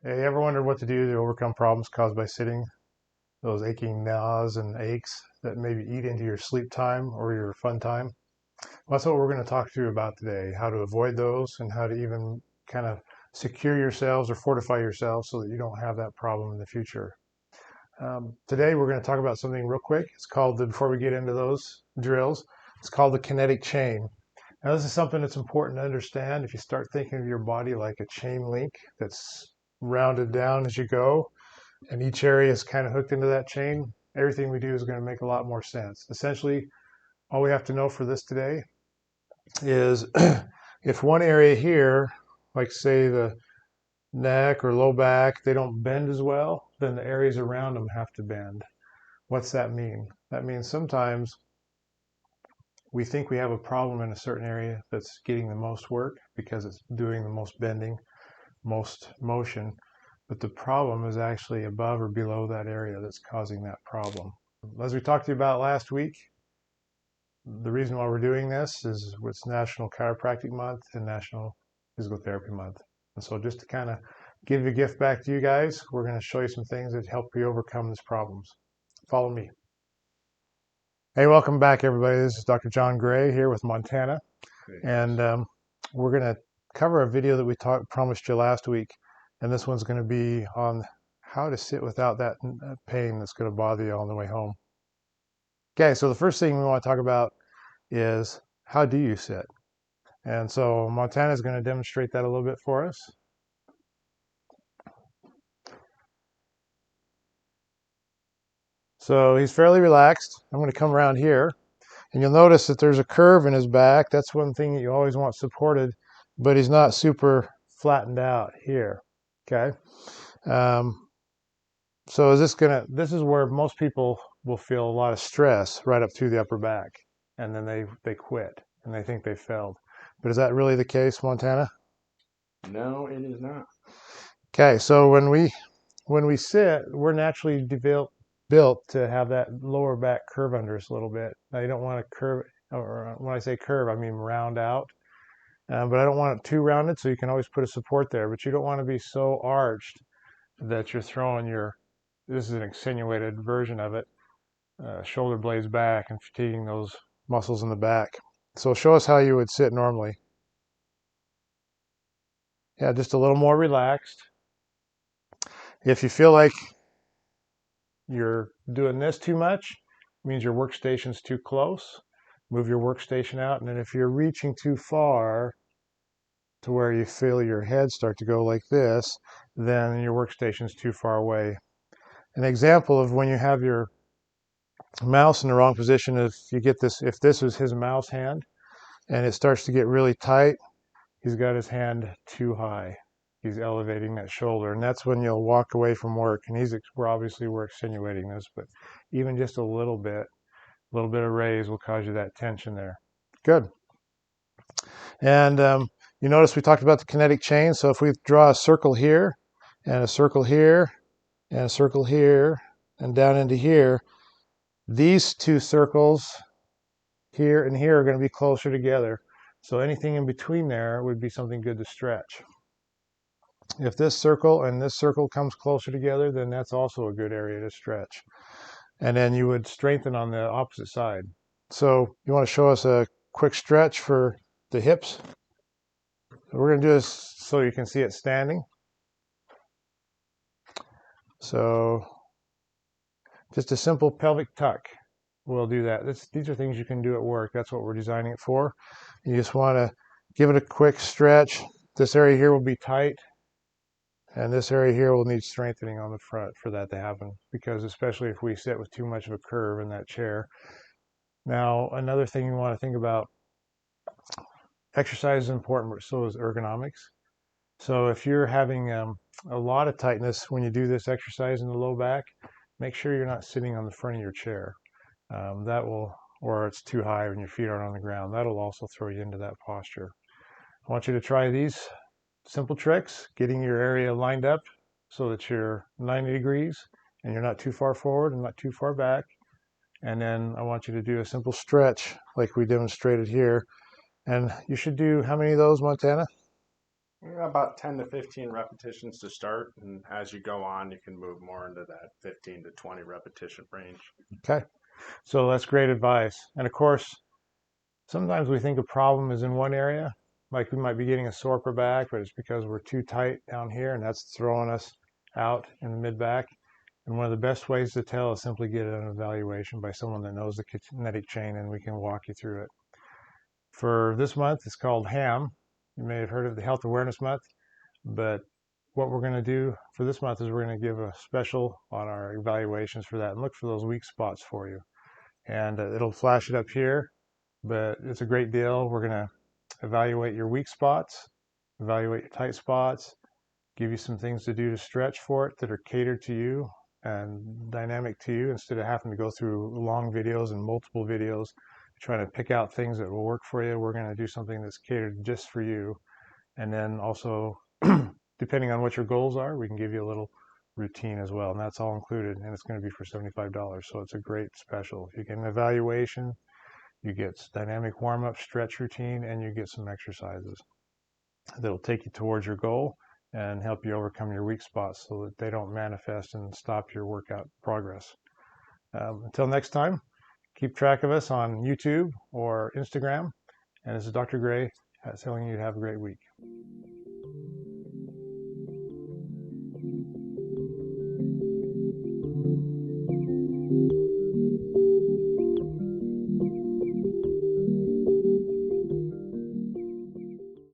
Hey, you ever wondered what to do to overcome problems caused by sitting? Those aching naws and aches that maybe eat into your sleep time or your fun time? Well, that's what we're going to talk to you about today, how to avoid those and how to even kind of secure yourselves or fortify yourselves so that you don't have that problem in the future. Today, we're going to talk about something real quick. It's called, before we get into those drills, it's called the kinetic chain. Now, this is something that's important to understand. If you start thinking of your body like a chain link that's rounded down as you go, and each area is kind of hooked into that chain, everything we do is going to make a lot more sense. Essentially, all we have to know for this today is if one area here, like say the neck or low back, they don't bend as well, then the areas around them have to bend. What's that mean? That means sometimes we think we have a problem in a certain area that's getting the most work because it's doing the most bending, most motion, but the problem is actually above or below that area that's causing that problem. As we talked to you about last week, the reason why we're doing this is it's National Chiropractic Month and National Physical Therapy Month. And so just to kind of give a gift back to you guys, we're going to show you some things that help you overcome these problems. Follow me. Hey, welcome back, everybody. This is Dr. John Gray here with Montana. And we're going to cover a video that we promised you last week. And this one's going to be on how to sit without that pain that's going to bother you on the way home. Okay, so the first thing we want to talk about is how do you sit? And so Montana is going to demonstrate that a little bit for us. So he's fairly relaxed. I'm going to come around here. And you'll notice that there's a curve in his back. That's one thing that you always want supported, but he's not super flattened out here. Okay. So this is where most people will feel a lot of stress right up through the upper back, and then they quit and they think they failed. But is that really the case, Montana? No, it is not. Okay, so when we sit, we're naturally built to have that lower back curve under us a little bit. Now you don't want to curve, or when I say curve, I mean round out. But I don't want it too rounded, so you can always put a support there. But you don't want to be so arched that you're throwing this is an extenuated version of it, shoulder blades back and fatiguing those muscles in the back. So show us how you would sit normally. Yeah, just a little more relaxed. If you feel like you're doing this too much, it means your workstation's too close. Move your workstation out. And then if you're reaching too far to where you feel your head start to go like this, then your workstation's too far away. An example of when you have your mouse in the wrong position, if this was his mouse hand and it starts to get really tight, he's got his hand too high. He's elevating that shoulder, and that's when you'll walk away from work. And we're extenuating this, but even just a little bit of raise will cause you that tension there. Good. And you notice we talked about the kinetic chain. So if we draw a circle here, and a circle here, and a circle here, and down into here, these two circles here and here are going to be closer together. So anything in between there would be something good to stretch. If this circle and this circle comes closer together, then that's also a good area to stretch. And then you would strengthen on the opposite side. So you want to show us a quick stretch for the hips? We're going to do this so you can see it standing. So just a simple pelvic tuck will do that. These are things you can do at work. That's what we're designing it for. You just want to give it a quick stretch. This area here will be tight, and this area here will need strengthening on the front for that to happen, because especially if we sit with too much of a curve in that chair. Now, another thing you want to think about, exercise is important, but so is ergonomics. So if you're having a lot of tightness when you do this exercise in the low back, make sure you're not sitting on the front of your chair. Or it's too high when your feet aren't on the ground. That'll also throw you into that posture. I want you to try these simple tricks, getting your area lined up so that you're 90 degrees and you're not too far forward and not too far back. And then I want you to do a simple stretch like we demonstrated here. And you should do how many of those, Montana? About 10 to 15 repetitions to start, and as you go on, you can move more into that 15 to 20 repetition range. Okay, so that's great advice. And of course, sometimes we think a problem is in one area, like we might be getting a sore upper back, but it's because we're too tight down here, and that's throwing us out in the mid back. And one of the best ways to tell is simply get an evaluation by someone that knows the kinetic chain, and we can walk you through it. For this month, it's called HAM. You may have heard of the Health Awareness Month, but what we're going to do for this month is we're going to give a special on our evaluations for that and look for those weak spots for you. And it'll flash it up here, but it's a great deal. We're going to evaluate your weak spots, evaluate your tight spots, give you some things to do to stretch for it that are catered to you and dynamic to you instead of having to go through long videos and multiple videos trying to pick out things that will work for you. We're going to do something that's catered just for you. And then also, depending on what your goals are, we can give you a little routine as well. And that's all included. And it's going to be for $75. So it's a great special. You get an evaluation, you get dynamic warm up stretch routine, and you get some exercises that'll take you towards your goal and help you overcome your weak spots so that they don't manifest and stop your workout progress. Until next time, keep track of us on YouTube or Instagram. And this is Dr. Gray telling you to have a great week.